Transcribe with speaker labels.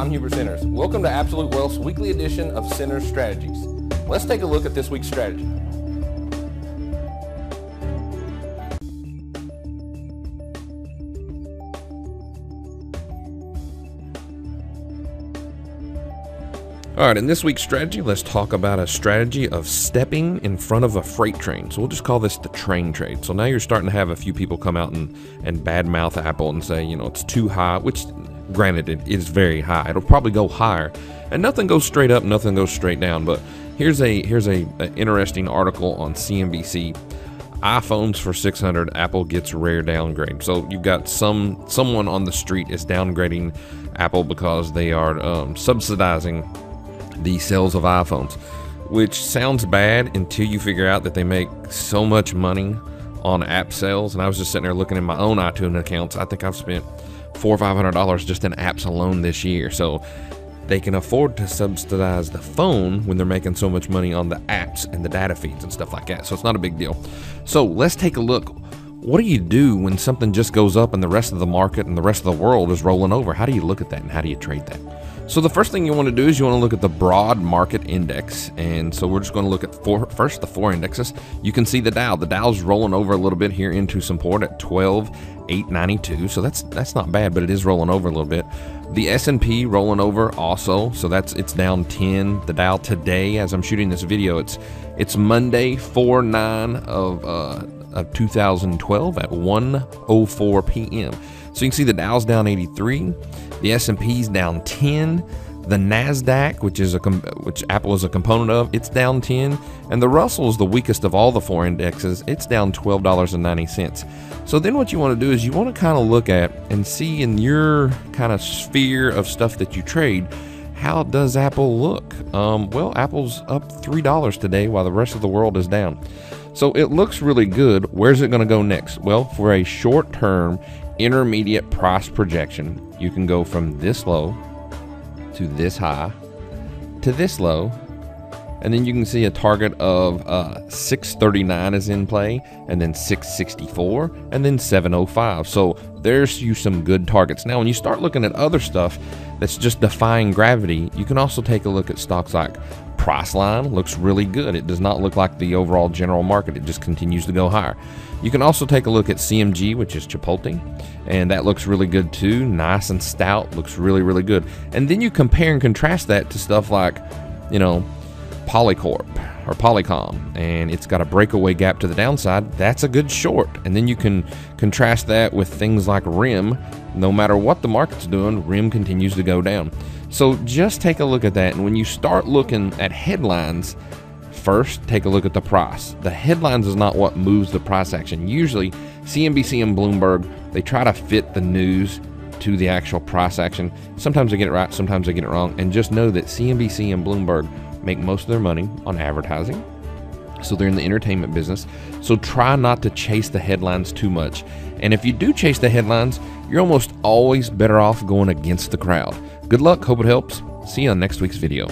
Speaker 1: I'm Hubert Centers. Welcome to Absolute Wealth's weekly edition of Centers Strategies. Let's take a look at this week's strategy. All right, in this week's strategy, let's talk about a strategy of stepping in front of a freight train. So we'll just call this the train trade. So now you're starting to have a few people come out and badmouth Apple and say, you know, it's too high, which granted, it is very high. It'll probably go higher. And nothing goes straight up, nothing goes straight down. But here's a interesting article on CNBC. iPhones for $600, Apple gets rare downgrade. So you've got someone on the street is downgrading Apple because they are subsidizing the sales of iPhones, which sounds bad until you figure out that they make so much money on app sales. And I was just sitting there looking at my own iTunes accounts. I think I've spent $400 or $500 just in apps alone this year. So they can afford to subsidize the phone when they're making so much money on the apps and the data feeds and stuff like that. So it's not a big deal. So let's take a look. What do you do when something just goes up and the rest of the market and the rest of the world is rolling over? How do you look at that and how do you trade that? So the first thing you want to do is you want to look at the broad market index. And so we're just going to look at first the four indexes. You can see the Dow. The Dow's rolling over a little bit here into support at 12,892. So that's not bad, but it is rolling over a little bit. The S&P rolling over also. So it's down 10. The Dow today, as I'm shooting this video, it's Monday 4/9 of 2012 at 1:04 p.m. So you can see the Dow's down 83, the S&P's down 10, the Nasdaq, which Apple is a component of, it's down 10, and the Russell is the weakest of all the four indexes. It's down $12.90. So then what you want to do is you want to kind of look at and see in your kind of sphere of stuff that you trade, how does Apple look? Well, Apple's up $3 today while the rest of the world is down. So it looks really good. Where's it going to go next? Well, for a short-term intermediate price projection, you can go from this low to this high to this low, and then you can see a target of 639 is in play, and then 664, and then 705. So there's you some good targets. Now when you start looking at other stuff that's just defying gravity, you can also take a look at stocks like Priceline. Looks really good. It does not look like the overall general market. It just continues to go higher. You can also take a look at CMG, which is Chipotle, and that looks really good too. Nice and stout. Looks really, really good. And then you compare and contrast that to stuff like, you know, Polycorp or Polycom, and it's got a breakaway gap to the downside. That's a good short. And then you can contrast that with things like RIM. No matter what the market's doing, RIM continues to go down. So just take a look at that. And when you start looking at headlines, first take a look at the price. The headlines is not what moves the price action. Usually CNBC and Bloomberg, they try to fit the news to the actual price action. Sometimes they get it right, sometimes they get it wrong. And just know that CNBC and Bloomberg make most of their money on advertising. So they're in the entertainment business. So try not to chase the headlines too much. And if you do chase the headlines, you're almost always better off going against the crowd. Good luck. Hope it helps. See you on next week's video.